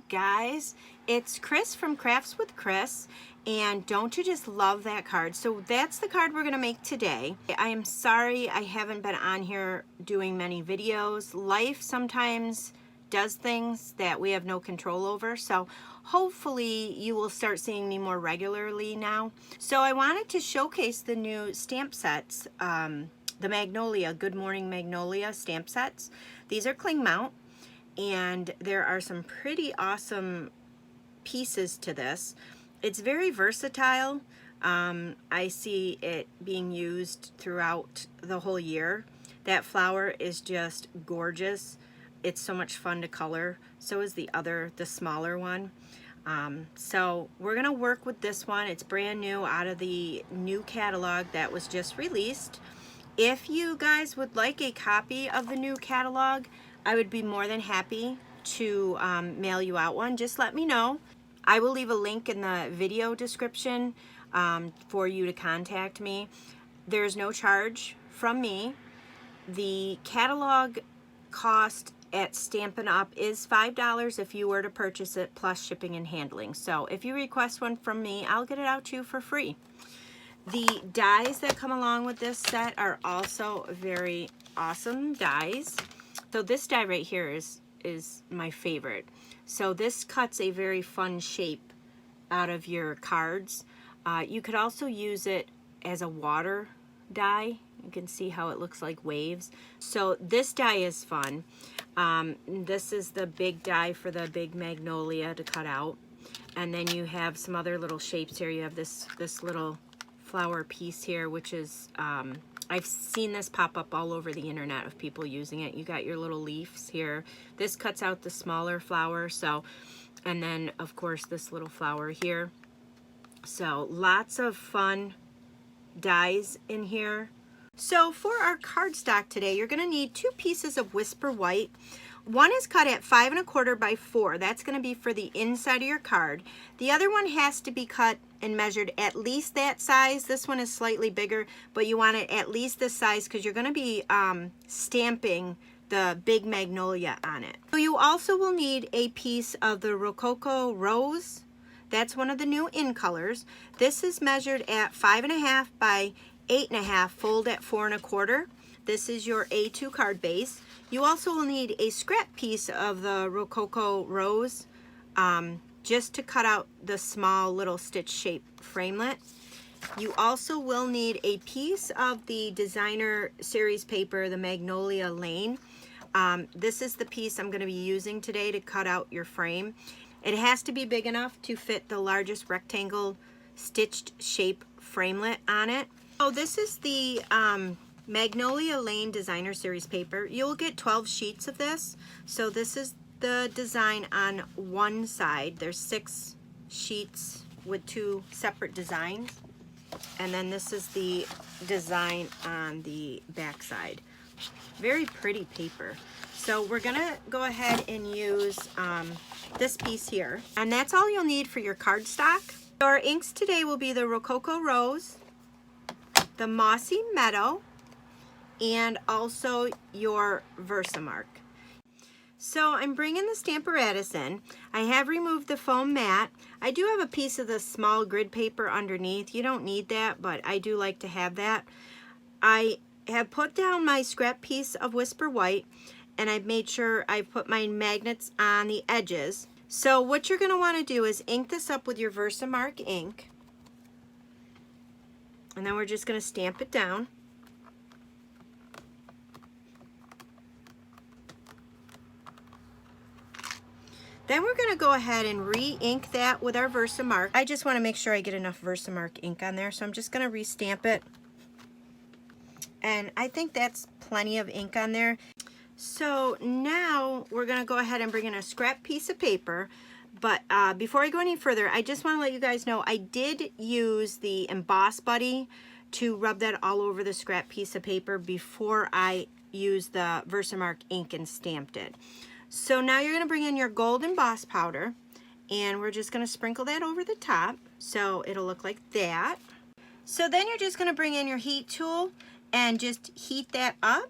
guys, it's Chris from Crafts with Chris, and don't you just love that card? So that's the card we're gonna make today. I am sorry I haven't been on here doing many videos. Life sometimes does things that we have no control over, so hopefully you will start seeing me more regularly now. So I wanted to showcase the new stamp sets, the Magnolia, Good Morning Magnolia stamp sets. These are cling mount, and there are some pretty awesome pieces to this. It's very versatile. I see it being used throughout the whole year. That flower is just gorgeous. It's so much fun to color. So is the smaller one. So we're gonna work with this one. It's brand new out of the new catalog that was just released. If you guys would like a copy of the new catalog, I would be more than happy to mail you out one. Just let me know. I will leave a link in the video description for you to contact me. There's no charge from me. The catalog cost at Stampin' Up is $5 if you were to purchase it, plus shipping and handling. So if you request one from me, I'll get it out to you for free. The dies that come along with this set are also very awesome dies. So this die right here is my favorite. So this cuts a very fun shape out of your cards. You could also use it as a water die. You can see how it looks like waves. So this die is fun. This is the big die for the big magnolia to cut out. And then you have some other little shapes here. You have this little flower piece here, which is, I've seen this pop up all over the internet of people using it. You got your little leaves here. This cuts out the smaller flower, so, and then of course this little flower here. So lots of fun dies in here. So for our cardstock today, you're gonna need 2 pieces of Whisper White. One is cut at 5 1/4 by 4. That's gonna be for the inside of your card. The other one has to be cut and measured at least that size. This one is slightly bigger, but you want it at least this size because you're gonna be stamping the big magnolia on it. So you also will need a piece of the Rococo Rose. That's one of the new in colors. This is measured at 5 1/2 by 8 1/2, fold at 4 1/4. This is your A2 card base. You also will need a scrap piece of the Rococo Rose just to cut out the small little stitch shape framelit. You also will need a piece of the designer series paper, the Magnolia Lane. This is the piece I'm going to be using today to cut out your frame. It has to be big enough to fit the largest rectangle stitched shape framelit on it. So this is the Magnolia Lane Designer Series paper. You'll get 12 sheets of this. So this is the design on one side. There's 6 sheets with 2 separate designs. And then this is the design on the back side. Very pretty paper. So we're gonna go ahead and use this piece here. And that's all you'll need for your cardstock. Our inks today will be the Rococo Rose, the Mossy Meadow, and also your Versamark. So I'm bringing the Stamparatus in. I have removed the foam mat. I do have a piece of the small grid paper underneath. You don't need that, but I do like to have that. I have put down my scrap piece of Whisper White, and I've made sure I put my magnets on the edges. So what you're going to want to do is ink this up with your Versamark ink. And then we're just going to stamp it down. Then we're going to go ahead and re-ink that with our Versamark. I just want to make sure I get enough Versamark ink on there, so I'm just going to re-stamp it. And I think that's plenty of ink on there. So now we're going to go ahead and bring in a scrap piece of paper. But before I go any further, I just want to let you guys know I did use the Emboss Buddy to rub that all over the scrap piece of paper before I used the Versamark ink and stamped it. So now you're going to bring in your gold emboss powder, and we're just going to sprinkle that over the top so it'll look like that. So then you're just going to bring in your heat tool and just heat that up.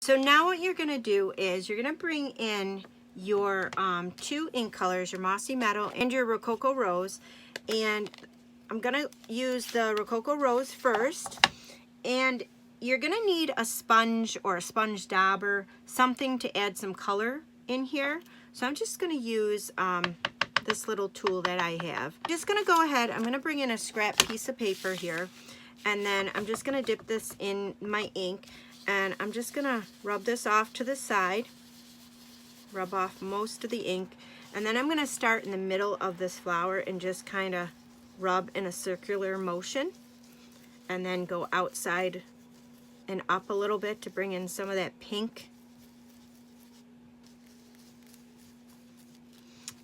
So now what you're going to do is you're going to bring in your 2 ink colors, your Mossy Meadow and your Rococo Rose. And I'm going to use the Rococo Rose first. And you're going to need a sponge or a sponge dauber, something to add some color in here. So I'm just going to use this little tool that I have. I'm just going to go ahead, I'm going to bring in a scrap piece of paper here. And then I'm just going to dip this in my ink. And I'm just going to rub this off to the side, rub off most of the ink, and then I'm going to start in the middle of this flower and just kind of rub in a circular motion, and then go outside and up a little bit to bring in some of that pink.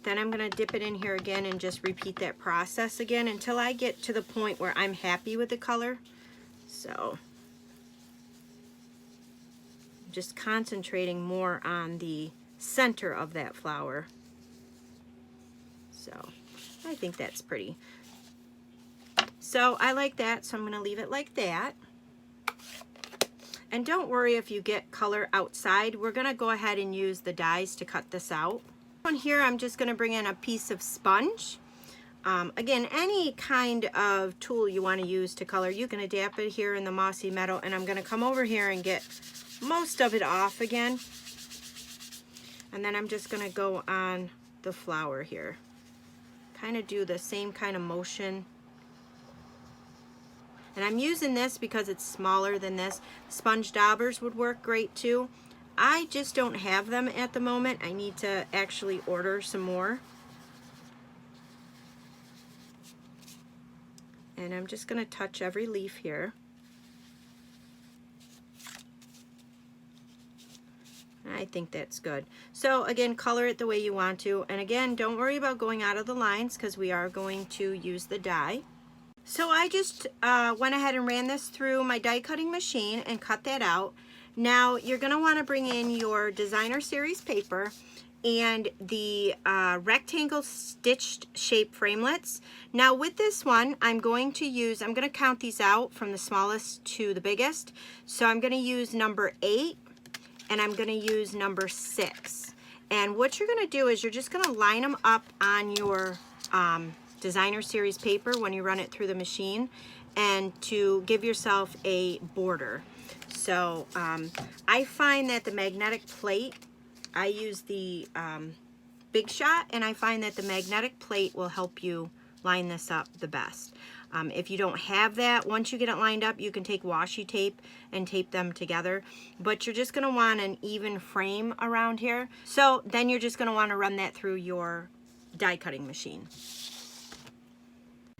Then I'm going to dip it in here again and just repeat that process again until I get to the point where I'm happy with the color. So just concentrating more on the center of that flower. So I think that's pretty. So I like that, so I'm going to leave it like that. And don't worry if you get color outside. We're going to go ahead and use the dies to cut this out. On here I'm just going to bring in a piece of sponge. Again, any kind of tool you want to use to color, you can adapt it here in the Mossy Meadow, and I'm going to come over here and get most of it off again. And then I'm just going to go on the flower here. Kind of do the same kind of motion. And I'm using this because it's smaller than this. Sponge daubers would work great too. I just don't have them at the moment. I need to actually order some more. And I'm just going to touch every leaf here. I think that's good. So again, color it the way you want to. And again, don't worry about going out of the lines because we are going to use the die. So I just went ahead and ran this through my die cutting machine and cut that out. Now you're going to want to bring in your designer series paper and the rectangle stitched shape framelits. Now with this one, I'm going to count these out from the smallest to the biggest. So I'm going to use number 8. And I'm going to use number 6. And what you're going to do is you're just going to line them up on your designer series paper when you run it through the machine, and to give yourself a border. So I find that the magnetic plate, I use the Big Shot, and I find that the magnetic plate will help you line this up the best. If you don't have that, once you get it lined up, you can take washi tape and tape them together. But you're just going to want an even frame around here. So then you're just going to want to run that through your die cutting machine.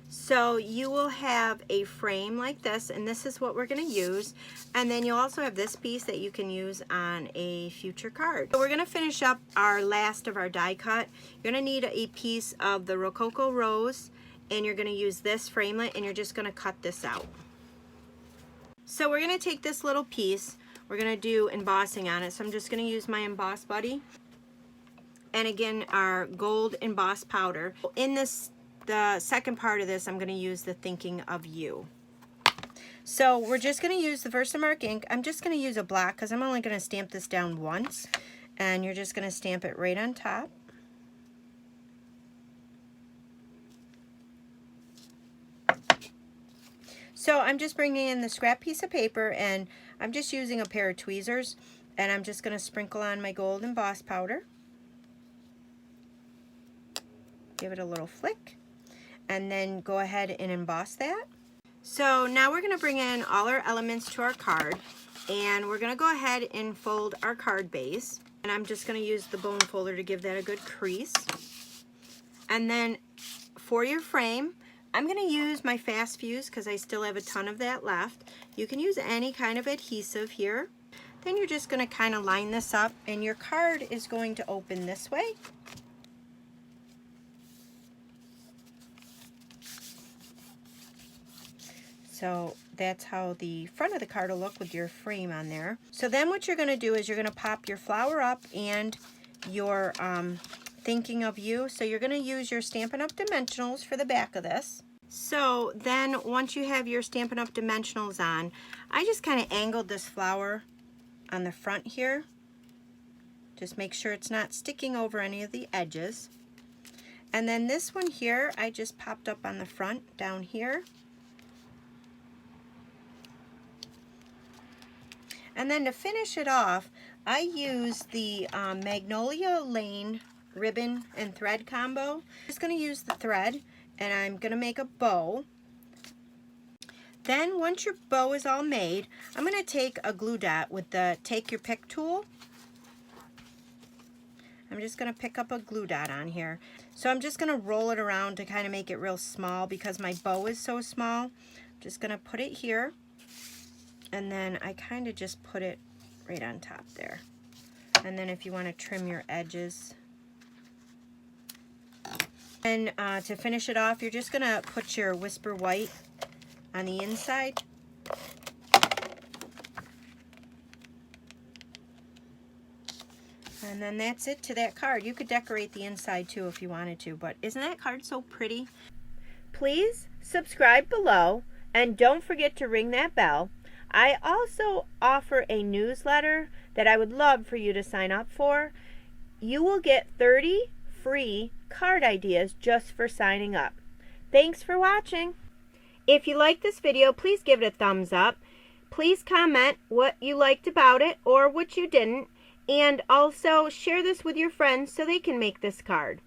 So you will have a frame like this, and this is what we're going to use. And then you'll also have this piece that you can use on a future card. So we're going to finish up our last of our die cut. You're going to need a piece of the Rococo Rose, and you're going to use this framelit, and you're just going to cut this out. So we're going to take this little piece, we're going to do embossing on it. So I'm just going to use my Emboss Buddy, and again our gold emboss powder. In the second part of this, I'm going to use the Thinking of You. So we're just going to use the Versamark ink. I'm just going to use a block because I'm only going to stamp this down once, and you're just going to stamp it right on top. So I'm just bringing in the scrap piece of paper, and I'm just using a pair of tweezers, and I'm just going to sprinkle on my gold emboss powder. Give it a little flick, and then go ahead and emboss that. So now we're going to bring in all our elements to our card, and we're going to go ahead and fold our card base. And I'm just going to use the bone folder to give that a good crease. And then for your frame, I'm going to use my Fast Fuse because I still have a ton of that left. You can use any kind of adhesive here. Then you're just going to kind of line this up, and your card is going to open this way. So that's how the front of the card will look with your frame on there. So then what you're going to do is you're going to pop your flower up and your Thinking of You. So you're going to use your Stampin' Up! Dimensionals for the back of this. So then once you have your Stampin' Up! Dimensionals on, I just kind of angled this flower on the front here. Just make sure it's not sticking over any of the edges. And then this one here, I just popped up on the front down here. And then to finish it off, I use the Magnolia Lane ribbon and thread combo. I'm just going to use the thread, and I'm going to make a bow. Then once your bow is all made, I'm going to take a glue dot with the Take Your Pick tool. I'm just going to pick up a glue dot on here. So I'm just going to roll it around to kind of make it real small because my bow is so small. I'm just going to put it here, and then I kind of just put it right on top there. And then if you want to trim your edges. And to finish it off, you're just going to put your Whisper White on the inside. And then that's it to that card. You could decorate the inside too if you wanted to, but isn't that card so pretty? Please subscribe below and don't forget to ring that bell. I also offer a newsletter that I would love for you to sign up for. You will get 30 free card ideas just for signing up. Thanks for watching. If you like this video, please give it a thumbs up. Please comment what you liked about it or what you didn't. And also share this with your friends so they can make this card.